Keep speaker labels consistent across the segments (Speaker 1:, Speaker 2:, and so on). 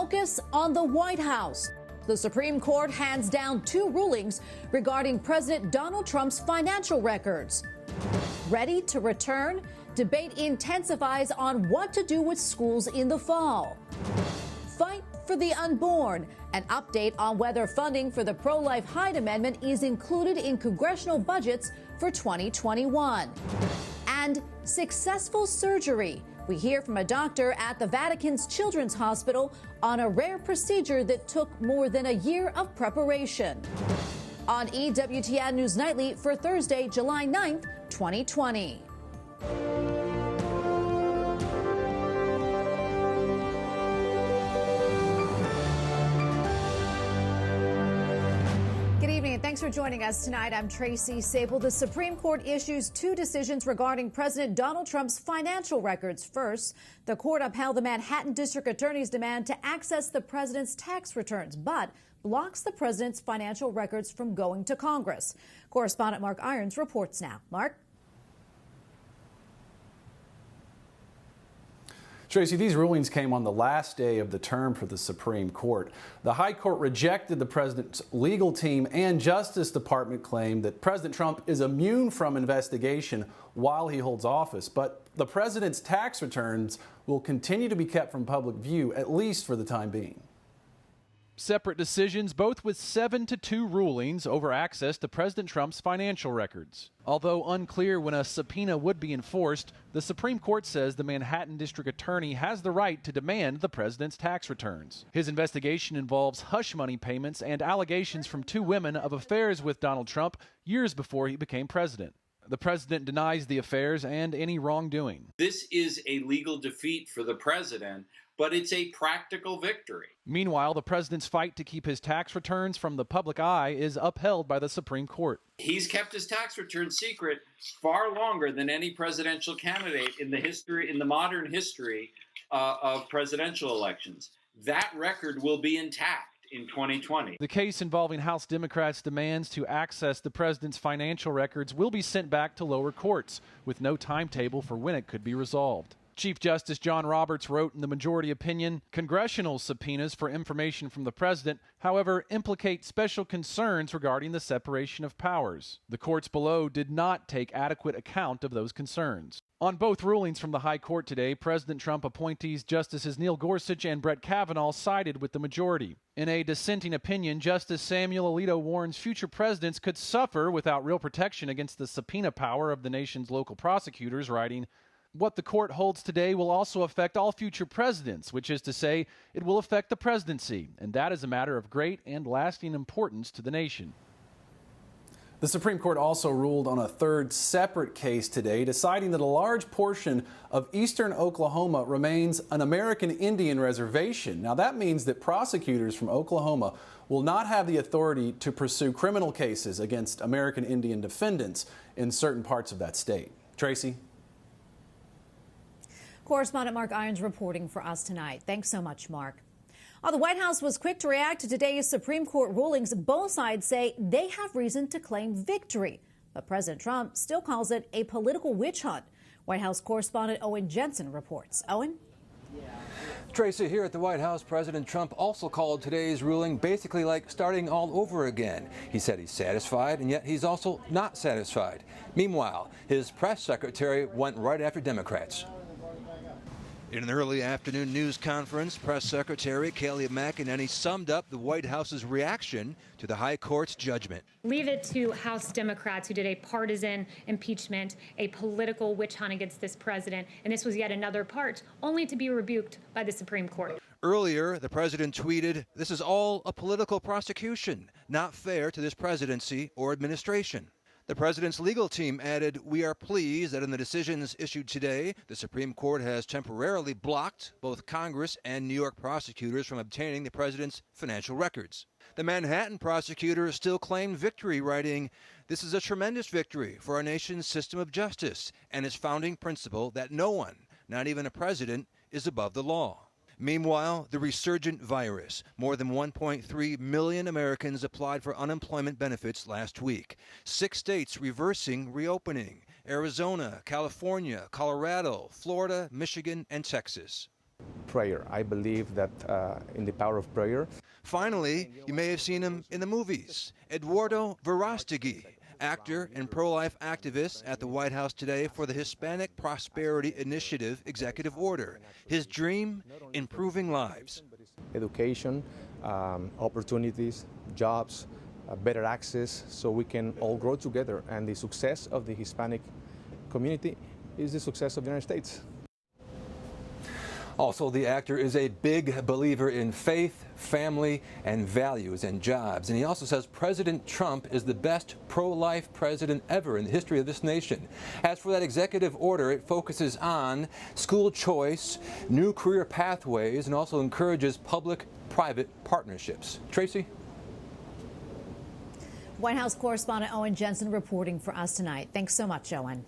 Speaker 1: focus on the White House. The Supreme Court hands down 2 rulings regarding President Donald Trump's financial records. Ready to return? Debate intensifies on what to do with schools in the fall. Fight for the unborn. An update on whether funding for the pro-life Hyde Amendment is included in congressional budgets for 2021. And successful surgery. We hear from a doctor at the Vatican's Children's Hospital on a rare procedure that took more than a year of preparation. On EWTN News Nightly for Thursday, July 9th, 2020. Thanks for joining us tonight. I'm Tracy Sable. The Supreme Court issues 2 decisions regarding President Donald Trump's financial records. First, the court upheld the Manhattan District Attorney's demand to access the president's tax returns, but blocks the president's financial records from going to Congress. Correspondent Mark Irons reports now. Mark?
Speaker 2: Tracy, these rulings came on the last day of the term for the Supreme Court. The High Court rejected the president's legal team and Justice Department claim that President Trump is immune from investigation while he holds office. But the president's tax returns will continue to be kept from public view, at least for the time being.
Speaker 3: Separate decisions, both with 7-2 rulings over access to President Trump's financial records. Although unclear when a subpoena would be enforced, the Supreme Court says the Manhattan District Attorney has the right to demand the president's tax returns. His investigation involves hush money payments and allegations from 2 women of affairs with Donald Trump years before he became president. The president denies the affairs and any wrongdoing.
Speaker 4: This is a legal defeat for the president, but it's a practical victory.
Speaker 3: Meanwhile, the president's fight to keep his tax returns from the public eye is upheld by the Supreme Court.
Speaker 4: He's kept his tax return secret far longer than any presidential candidate in the modern history of presidential elections. That record will be intact in 2020.
Speaker 3: The case involving House Democrats' demands to access the president's financial records will be sent back to lower courts, with no timetable for when it could be resolved. Chief Justice John Roberts wrote in the majority opinion, congressional subpoenas for information from the president, however, implicate special concerns regarding the separation of powers. The courts below did not take adequate account of those concerns. On both rulings from the High Court today, President Trump appointees Justices Neil Gorsuch and Brett Kavanaugh sided with the majority. In a dissenting opinion, Justice Samuel Alito warns future presidents could suffer without real protection against the subpoena power of the nation's local prosecutors, writing, what the court holds today will also affect all future presidents, which is to say, it will affect the presidency, and that is a matter of great and lasting importance to the nation.
Speaker 2: The Supreme Court also ruled on a 3rd separate case today, deciding that a large portion of eastern Oklahoma remains an American Indian reservation. Now, that means that prosecutors from Oklahoma will not have the authority to pursue criminal cases against American Indian defendants in certain parts of that state. Tracy?
Speaker 1: Correspondent Mark Irons reporting for us tonight. Thanks so much, Mark. The White House was quick to react to today's Supreme Court rulings. Both sides say they have reason to claim victory, but President Trump still calls it a political witch hunt. White House correspondent Owen Jensen reports. Owen?
Speaker 5: Tracy, here at the White House, President Trump also called today's ruling basically like starting all over again. He said he's satisfied, and yet he's also not satisfied. Meanwhile, his press secretary went right after Democrats.
Speaker 6: In an early afternoon news conference, Press Secretary Kayleigh McEnany summed up the White House's reaction to the High Court's judgment.
Speaker 7: Leave it to House Democrats who did a partisan impeachment, a political witch hunt against this president, and this was yet another part, only to be rebuked by the Supreme Court.
Speaker 6: Earlier, the president tweeted, "This is all a political prosecution, not fair to this presidency or administration." The president's legal team added, "We are pleased that in the decisions issued today, the Supreme Court has temporarily blocked both Congress and New York prosecutors from obtaining the president's financial records." The Manhattan prosecutor still claimed victory, writing, "This is a tremendous victory for our nation's system of justice and its founding principle that no one, not even a president, is above the law." Meanwhile, the resurgent virus. More than 1.3 million Americans applied for unemployment benefits last week. 6 states reversing reopening: Arizona, California, Colorado, Florida, Michigan, and Texas.
Speaker 8: Prayer. I believe that in the power of prayer.
Speaker 6: Finally, you may have seen him in the movies. Eduardo Verástegui, actor and pro-life activist at the White House today for the Hispanic Prosperity Initiative executive order. His dream, improving lives.
Speaker 8: Education, opportunities, jobs, better access, so we can all grow together. And the success of the Hispanic community is the success of the United States.
Speaker 5: Also, the actor is a big believer in faith, family, and values and jobs. And he also says President Trump is the best pro-life president ever in the history of this nation. As for that executive order, it focuses on school choice, new career pathways, and also encourages public-private partnerships. Tracy?
Speaker 1: White House correspondent Owen Jensen reporting for us tonight. Thanks so much, Owen.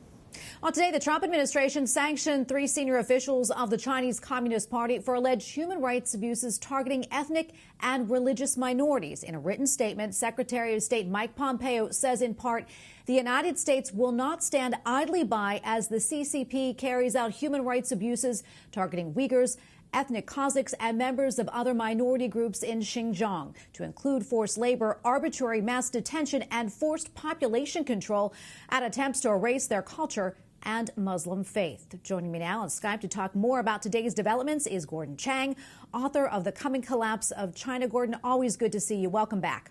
Speaker 1: Well, today, the Trump administration sanctioned 3 senior officials of the Chinese Communist Party for alleged human rights abuses targeting ethnic and religious minorities. In a written statement, Secretary of State Mike Pompeo says, in part, the United States will not stand idly by as the CCP carries out human rights abuses targeting Uyghurs, ethnic Kazakhs, and members of other minority groups in Xinjiang, to include forced labor, arbitrary mass detention, and forced population control at attempts to erase their culture and Muslim faith. Joining me now on Skype to talk more about today's developments is Gordon Chang, author of The Coming Collapse of China. Gordon, always good to see you. Welcome back.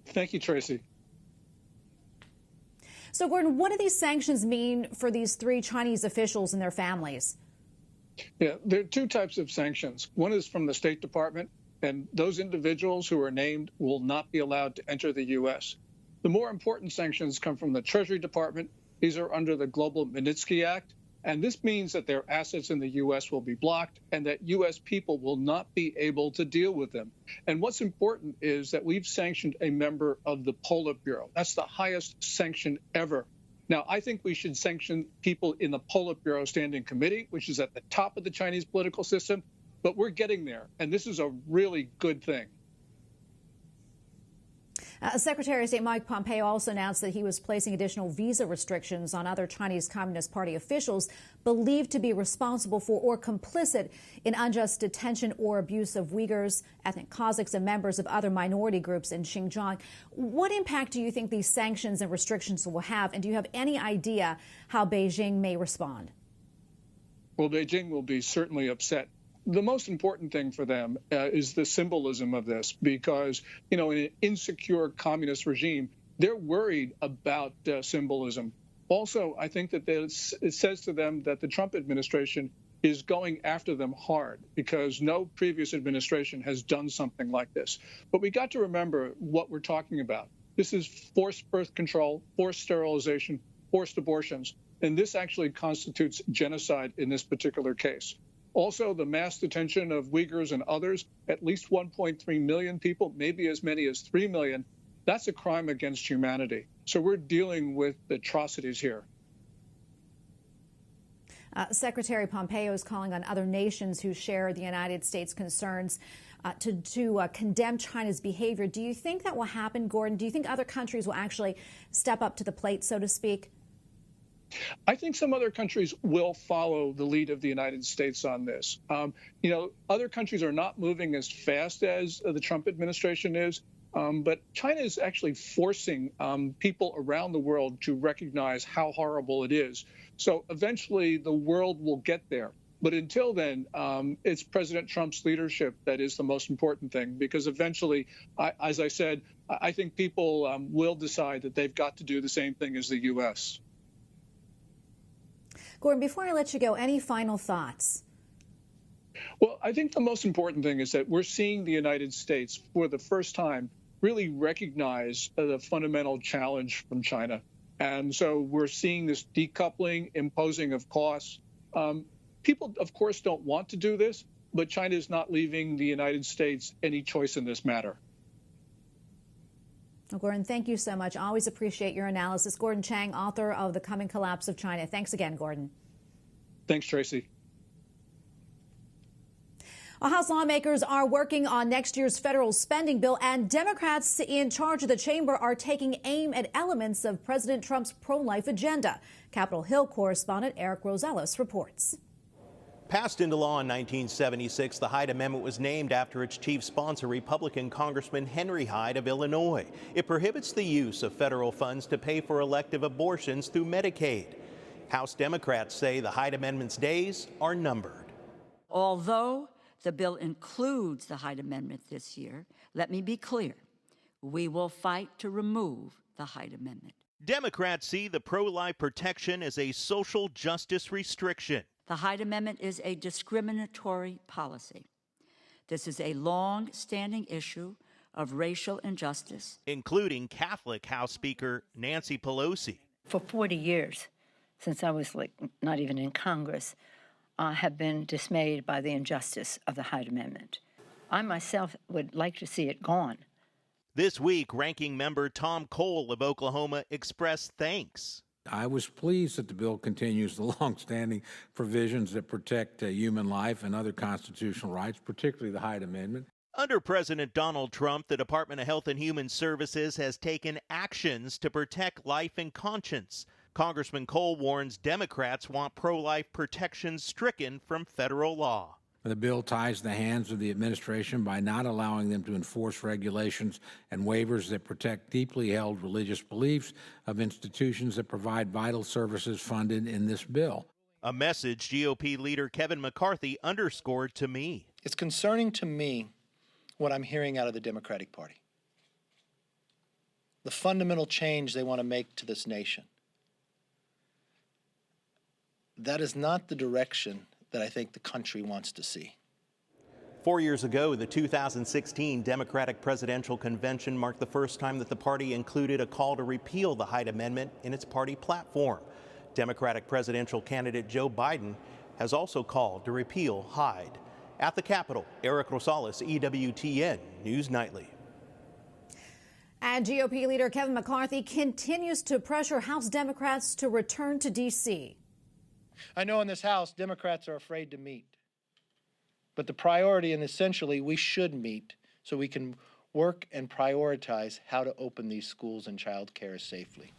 Speaker 9: Thank you, Tracy.
Speaker 1: So, Gordon, what do these sanctions mean for these 3 Chinese officials and their families?
Speaker 9: Yeah, there are 2 types of sanctions. One is from the State Department, and those individuals who are named will not be allowed to enter the U.S. The more important sanctions come from the Treasury Department. These are under the Global Magnitsky Act, and this means that their assets in the U.S. will be blocked and that U.S. people will not be able to deal with them. And what's important is that we've sanctioned a member of the Politburo. That's the highest sanction ever. Now, I think we should sanction people in the Politburo Standing Committee, which is at the top of the Chinese political system, but we're getting there, and this is a really good thing.
Speaker 1: Secretary of State Mike Pompeo also announced that he was placing additional visa restrictions on other Chinese Communist Party officials believed to be responsible for or complicit in unjust detention or abuse of Uyghurs, ethnic Kazakhs, and members of other minority groups in Xinjiang. What impact do you think these sanctions and restrictions will have, and do you have any idea how Beijing may respond?
Speaker 9: Well, Beijing will be certainly upset. The most important thing for them is the symbolism of this, because, in an insecure communist regime, they're worried about symbolism. Also, I think that it says to them that the Trump administration is going after them hard because no previous administration has done something like this. But we got to remember what we're talking about. This is forced birth control, forced sterilization, forced abortions, and this actually constitutes genocide in this particular case. Also, the mass detention of Uyghurs and others, at least 1.3 million people, maybe as many as 3 million, that's a crime against humanity. So we're dealing with atrocities here.
Speaker 1: Secretary Pompeo is calling on other nations who share the United States' concerns to condemn China's behavior. Do you think that will happen, Gordon? Do you think other countries will actually step up to the plate, so to speak?
Speaker 9: I think some other countries will follow the lead of the United States on this. Other countries are not moving as fast as the Trump administration is, but China is actually forcing people around the world to recognize how horrible it is. So eventually the world will get there. But until then, it's President Trump's leadership that is the most important thing, because eventually, as I said, I think people will decide that they've got to do the same thing as the U.S.
Speaker 1: Gordon, before I let you go, any final thoughts?
Speaker 9: Well, I think the most important thing is that we're seeing the United States, for the first time, really recognize the fundamental challenge from China. And so we're seeing this decoupling, imposing of costs. People, of course, don't want to do this, but China is not leaving the United States any choice in this matter.
Speaker 1: Well, Gordon, thank you so much. Always appreciate your analysis. Gordon Chang, author of The Coming Collapse of China. Thanks again, Gordon.
Speaker 9: Thanks, Tracy.
Speaker 1: Well, House lawmakers are working on next year's federal spending bill, and Democrats in charge of the chamber are taking aim at elements of President Trump's pro-life agenda. Capitol Hill correspondent Eric Rosales reports.
Speaker 10: Passed into law in 1976, the Hyde Amendment was named after its chief sponsor, Republican Congressman Henry Hyde of Illinois. It prohibits the use of federal funds to pay for elective abortions through Medicaid. House Democrats say the Hyde Amendment's days are numbered.
Speaker 11: Although the bill includes the Hyde Amendment this year, let me be clear, we will fight to remove the Hyde Amendment.
Speaker 10: Democrats see the pro-life protection as a social justice restriction.
Speaker 11: The Hyde Amendment is a discriminatory policy. This is a long-standing issue of racial injustice,
Speaker 10: including Catholic House Speaker Nancy Pelosi.
Speaker 12: For 40 years, since I was not even in Congress, have been dismayed by the injustice of the Hyde Amendment. I myself would like to see it gone.
Speaker 10: This week, Ranking Member Tom Cole of Oklahoma expressed thanks.
Speaker 13: I was pleased that the bill continues the long-standing provisions that protect human life and other constitutional rights, particularly the Hyde Amendment.
Speaker 10: Under President Donald Trump, the Department of Health and Human Services has taken actions to protect life and conscience. Congressman Cole warns Democrats want pro-life protections stricken from federal law.
Speaker 13: The bill ties the hands of the administration by not allowing them to enforce regulations and waivers that protect deeply held religious beliefs of institutions that provide vital services funded in this bill.
Speaker 10: A message GOP leader Kevin McCarthy underscored to me.
Speaker 14: It's concerning to me what I'm hearing out of the Democratic Party. The fundamental change they want to make to this nation. That is not the direction that I think the country wants to see.
Speaker 10: 4 years ago, the 2016 Democratic Presidential Convention marked the first time that the party included a call to repeal the Hyde Amendment in its party platform. Democratic presidential candidate Joe Biden has also called to repeal Hyde. At the Capitol, Eric Rosales, EWTN News Nightly.
Speaker 1: And GOP leader Kevin McCarthy continues to pressure House Democrats to return to D.C.
Speaker 14: I know in this House, Democrats are afraid to meet. But the priority, and essentially we should meet, so we can work and prioritize how to open these schools and child care safely.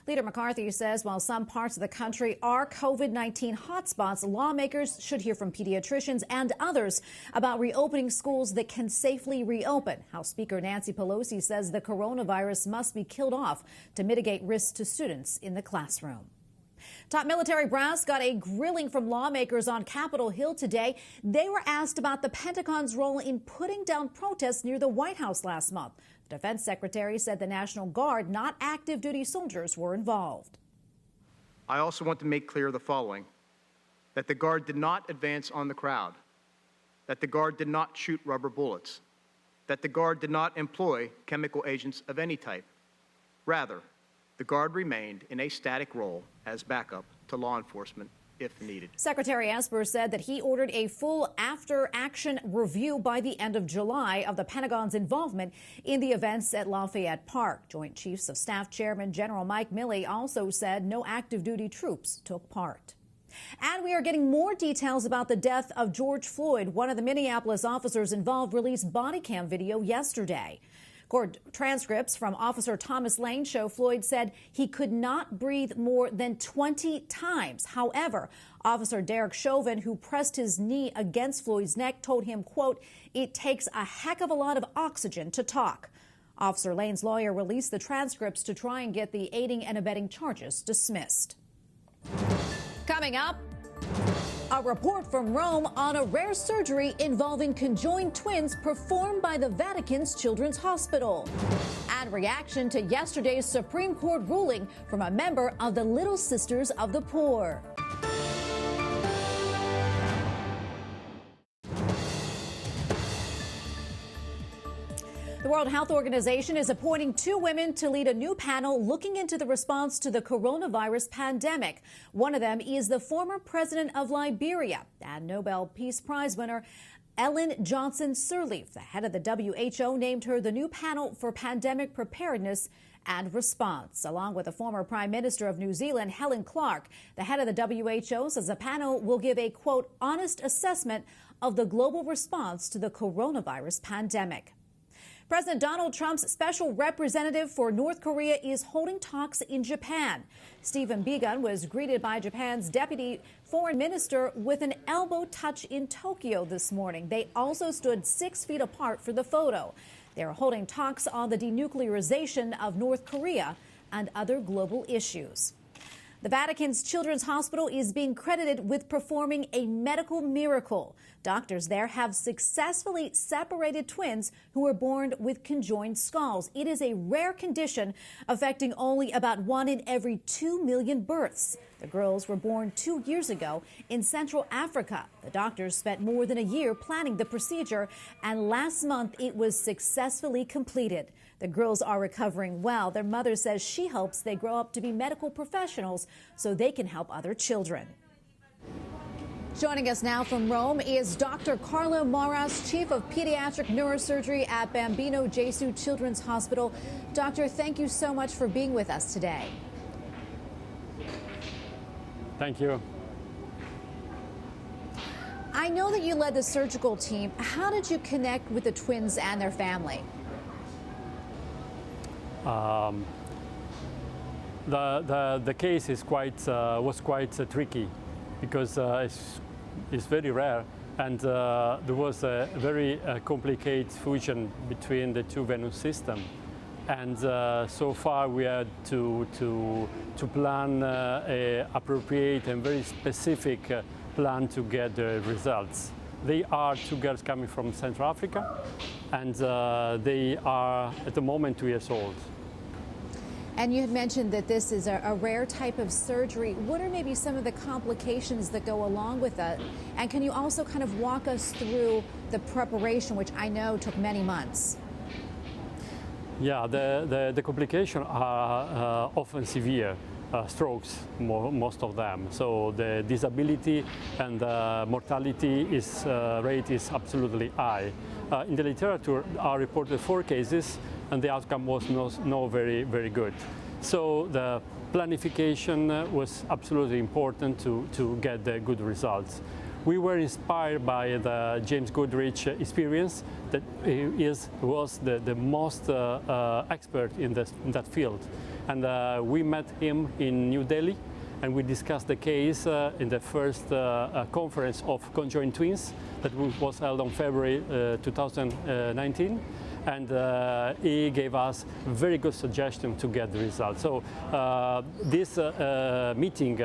Speaker 1: Leader McCarthy says while some parts of the country are COVID-19 hotspots, lawmakers should hear from pediatricians and others about reopening schools that can safely reopen. House Speaker Nancy Pelosi says the coronavirus must be killed off to mitigate risks to students in the classroom. Top military brass got a grilling from lawmakers on Capitol Hill today. They were asked about the Pentagon's role in putting down protests near the White House last month. The defense secretary said the National Guard, not active duty soldiers, were involved.
Speaker 15: I also want to make clear the following: that the Guard did not advance on the crowd, that the Guard did not shoot rubber bullets, that the Guard did not employ chemical agents of any type. Rather, the Guard remained in a static role as backup to law enforcement if needed.
Speaker 1: Secretary Esper said that he ordered a full after-action review by the end of July of the Pentagon's involvement in the events at Lafayette Park. Joint Chiefs of Staff Chairman General Mike Milley also said no active duty troops took part. And we are getting more details about the death of George Floyd. One of the Minneapolis officers involved released body cam video yesterday. Court transcripts from Officer Thomas Lane show Floyd said he could not breathe more than 20 times. However, Officer Derek Chauvin, who pressed his knee against Floyd's neck, told him, quote, "It takes a heck of a lot of oxygen to talk." Officer Lane's lawyer released the transcripts to try and get the aiding and abetting charges dismissed. Coming up, a report from Rome on a rare surgery involving conjoined twins performed by the Vatican's Children's Hospital. And reaction to yesterday's Supreme Court ruling from a member of the Little Sisters of the Poor. The World Health Organization is appointing 2 women to lead a new panel looking into the response to the coronavirus pandemic. One of them is the former president of Liberia and Nobel Peace Prize winner Ellen Johnson Sirleaf. The head of the WHO named her the new panel for pandemic preparedness and response. Along with the former Prime Minister of New Zealand, Helen Clark, the head of the WHO says the panel will give a, quote, honest assessment of the global response to the coronavirus pandemic. President Donald Trump's special representative for North Korea is holding talks in Japan. Stephen Biegun was greeted by Japan's Deputy foreign minister with an elbow touch in Tokyo this morning. They also stood 6 feet apart for the photo. They're holding talks on the denuclearization of North Korea and other global issues. The Vatican's Children's Hospital is being credited with performing a medical miracle. Doctors there have successfully separated twins who were born with conjoined skulls. It is a rare condition affecting only about 1 in every 2 million births. The girls were born 2 years ago in Central Africa. The doctors spent more than a year planning the procedure, and last month it was successfully completed. The girls are recovering well. Their mother says she hopes they grow up to be medical professionals so they can help other children. Joining us now from Rome is Dr. Carlo Marras, Chief of Pediatric Neurosurgery at Bambino Gesù Children's Hospital. Doctor, thank you so much for being with us today.
Speaker 16: Thank you.
Speaker 1: I know that you led the surgical team. How did you connect with the twins and their family?
Speaker 16: The case is was quite tricky because it's very rare, and there was a very complicated fusion between the two venous systems. And so far we had to plan an appropriate and very specific plan to get the results. They are 2 girls coming from Central Africa, and they are at the moment 2 years old.
Speaker 1: And you had mentioned that this is a rare type of surgery. What are maybe some of the complications that go along with it? And can you also kind of walk us through the preparation, which I know took many months?
Speaker 16: Yeah, the complications are often severe. Strokes, most of them. So the disability and mortality rate is absolutely high. In the literature are reported 4 cases, and the outcome was not very good. So the planification was absolutely important to get the good results. We were inspired by the James Goodrich experience, that was the most expert in that field. And we met him in New Delhi, and we discussed the case in the first conference of Conjoined twins that was held on February 2019. And he gave us very good suggestion to get the results. So this meeting,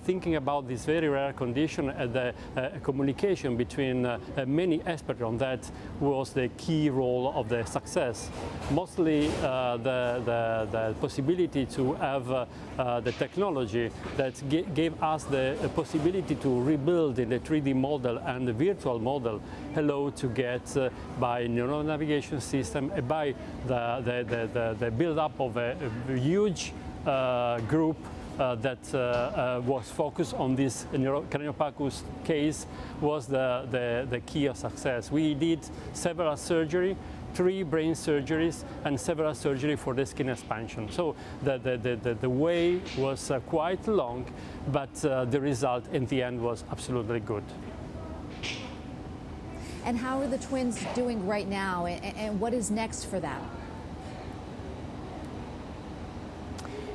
Speaker 16: thinking about this very rare condition, the communication between many experts on that was the key role of the success. Mostly the possibility to have the technology that gave us the possibility to rebuild in the 3D model and the virtual model, hello to get by neural navigation system, by the build-up of a huge group that was focused on this craniopagus case was the key of success. We did several surgeries, 3 brain surgeries and several surgeries for the skin expansion. So the way was quite long, but the result in the end was absolutely good.
Speaker 1: And how are the twins doing right now, and what is next for them?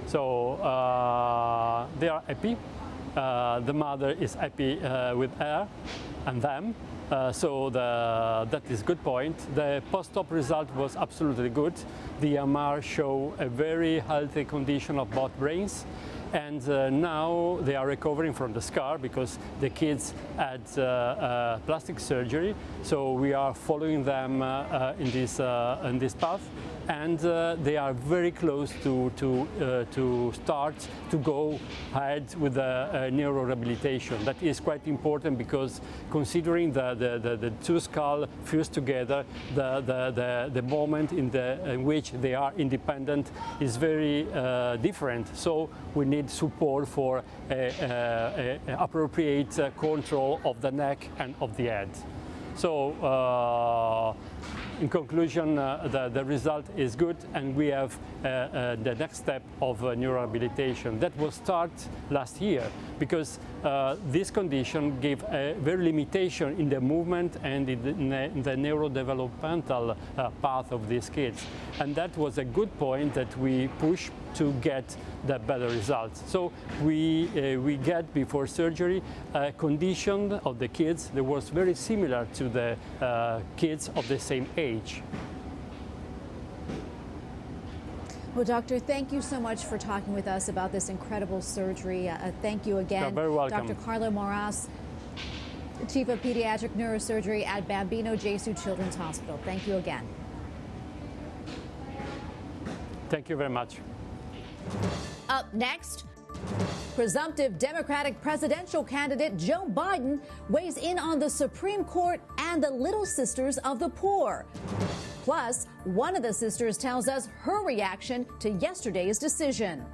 Speaker 16: So they are happy. The mother is happy with her and them. So that is a good point. The post-op result was absolutely good. The MR showed a very healthy condition of both brains. And now they are recovering from the scar because the kids had plastic surgery. So we are following them in this path, and they are very close to start to go ahead with the neurorehabilitation. That is quite important because considering the 2 skulls fused together, the moment in which they are independent is very different. So we need support for appropriate control of the neck and of the head. So in conclusion, the result is good, and we have the next step of neurorehabilitation. That was started last year because this condition gave a very limitation in the movement and in the neurodevelopmental path of these kids. And that was a good point that we push to get the better results. So we get before surgery a condition of the kids that was very similar to the kids of the same age.
Speaker 1: Well, Doctor, thank you so much for talking with us about this incredible surgery. Thank you again.
Speaker 16: You're very welcome.
Speaker 1: Dr. Carlo Marras, Chief of Pediatric Neurosurgery at Bambino Gesù Children's Hospital. Thank you again.
Speaker 16: Thank you very much.
Speaker 1: Up next, presumptive Democratic presidential candidate Joe Biden weighs in on the Supreme Court and the Little Sisters of the Poor. Plus, one of the sisters tells us her reaction to yesterday's decision.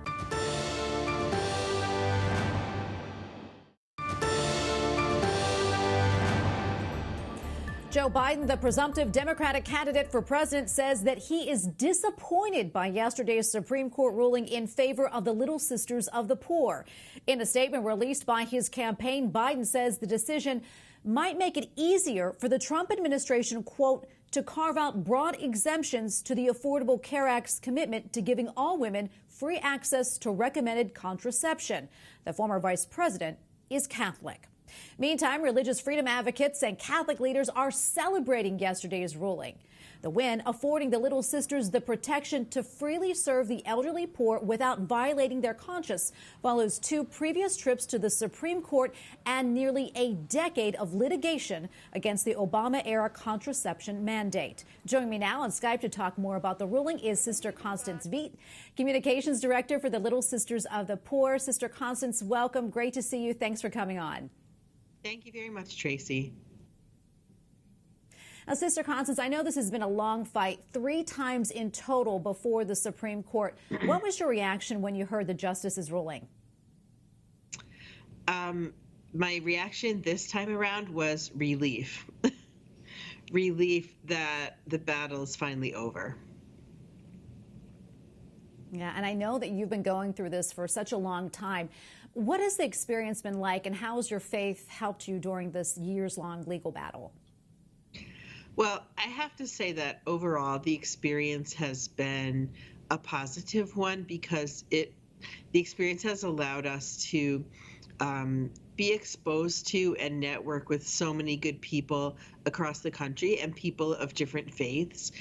Speaker 1: Joe Biden, the presumptive Democratic candidate for president, says that he is disappointed by yesterday's Supreme Court ruling in favor of the Little Sisters of the Poor. In a statement released by his campaign, Biden says the decision might make it easier for the Trump administration, quote, to carve out broad exemptions to the Affordable Care Act's commitment to giving all women free access to recommended contraception. The former vice president is Catholic. Meantime, religious freedom advocates and Catholic leaders are celebrating yesterday's ruling. The win affording the Little Sisters the protection to freely serve the elderly poor without violating their conscience follows 2 previous trips to the Supreme Court and nearly a decade of litigation against the Obama-era contraception mandate. Joining me now on Skype to talk more about the ruling is Sister Constance Veet, Communications Director for the Little Sisters of the Poor. Sister Constance, welcome. Great to see you. Thanks for coming on.
Speaker 17: Thank you very much, Tracy.
Speaker 1: Now, Sister Constance, I know this has been a long fight, 3 times in total before the Supreme Court. What was your reaction when you heard the justice's ruling?
Speaker 17: My reaction this time around was relief. Relief that the battle is finally over.
Speaker 1: Yeah, and I know that you've been going through this for such a long time. What has the experience been like, and how has your faith helped you during this years-long legal battle?
Speaker 17: Well, I have to say that overall the experience has been a positive one because the experience has allowed us to be exposed to and network with so many good people across the country and people of different faiths,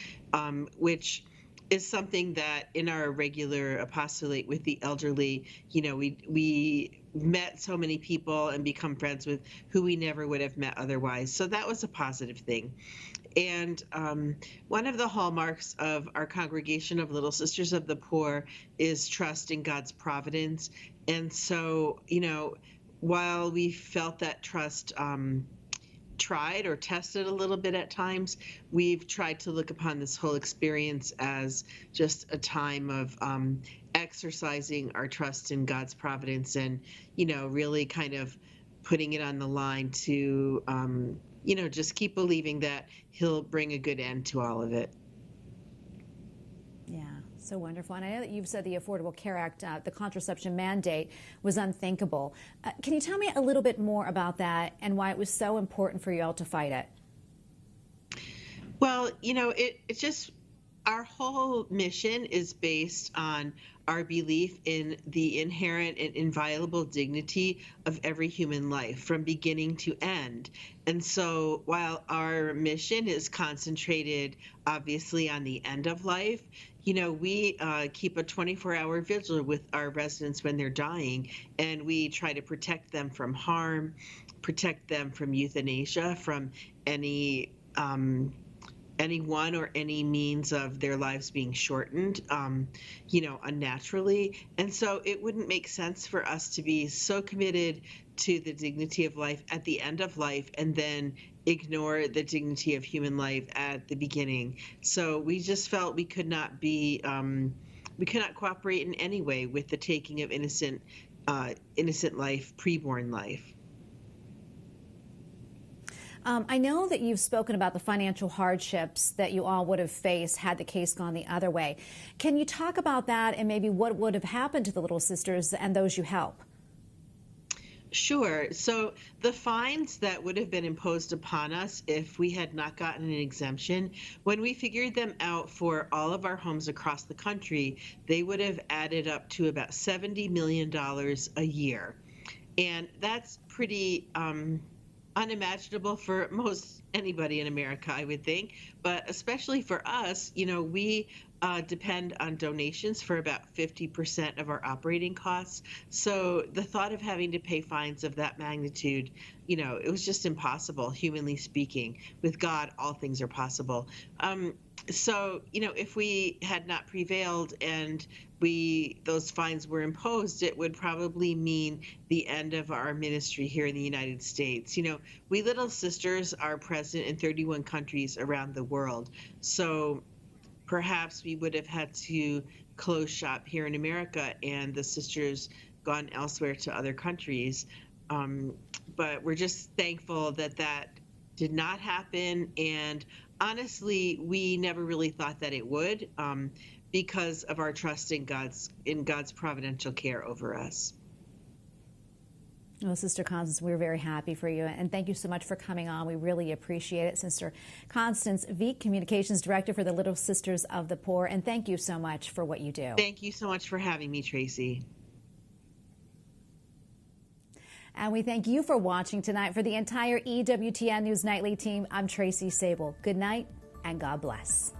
Speaker 17: which is something that in our regular apostolate with the elderly, you know, we met so many people and become friends with who we never would have met otherwise. So that was a positive thing. And one of the hallmarks of our congregation of Little Sisters of the Poor is trust in God's providence. And so, you know, while we felt that trust tried or tested a little bit at times, we've tried to look upon this whole experience as just a time of exercising our trust in God's providence and, you know, really kind of putting it on the line to, you know, just keep believing that He'll bring a good end to all of it.
Speaker 1: Yeah, so wonderful. And I know that you've said the Affordable Care Act, the contraception mandate, was unthinkable. Can you tell me a little bit more about that and why it was so important for you all to fight it?
Speaker 17: Well, you know, it's just our whole mission is based on our belief in the inherent and inviolable dignity of every human life from beginning to end. And so while our mission is concentrated obviously on the end of life, you know, we keep a 24-hour vigil with our residents when they're dying, and we try to protect them from harm, protect them from euthanasia, from any one or any means of their lives being shortened, you know, unnaturally. And so it wouldn't make sense for us to be so committed to the dignity of life at the end of life and then ignore the dignity of human life at the beginning. So we just felt we could not be, we could not cooperate in any way with the taking of innocent life, preborn life.
Speaker 1: I know that you've spoken about the financial hardships that you all would have faced had the case gone the other way. Can you talk about that and maybe what would have happened to the Little Sisters and those you help?
Speaker 17: Sure. So the fines that would have been imposed upon us if we had not gotten an exemption, when we figured them out for all of our homes across the country, they would have added up to about $70 million a year. And that's pretty unimaginable for most anybody in America, I would think. But especially for us, we depend on donations for about 50% of our operating costs. So the thought of having to pay fines of that magnitude, it was just impossible, humanly speaking. With God, all things are possible. So, if we had not prevailed and those fines were imposed, it would probably mean the end of our ministry here in the United States. We Little Sisters are present in 31 countries around the world. So perhaps we would have had to close shop here in America and the sisters gone elsewhere to other countries. But we're just thankful that that did not happen. And honestly, we never really thought that it would, because of our trust in God's providential care over us.
Speaker 1: Well, Sister Constance, we're very happy for you, and thank you so much for coming on. We really appreciate it. Sister Constance Veek, Communications Director for the Little Sisters of the Poor, and thank you so much for what you do.
Speaker 17: Thank you so much for having me, Tracy.
Speaker 1: And we thank you for watching tonight. For the entire EWTN News Nightly team, I'm Tracy Sable. Good night, and God bless.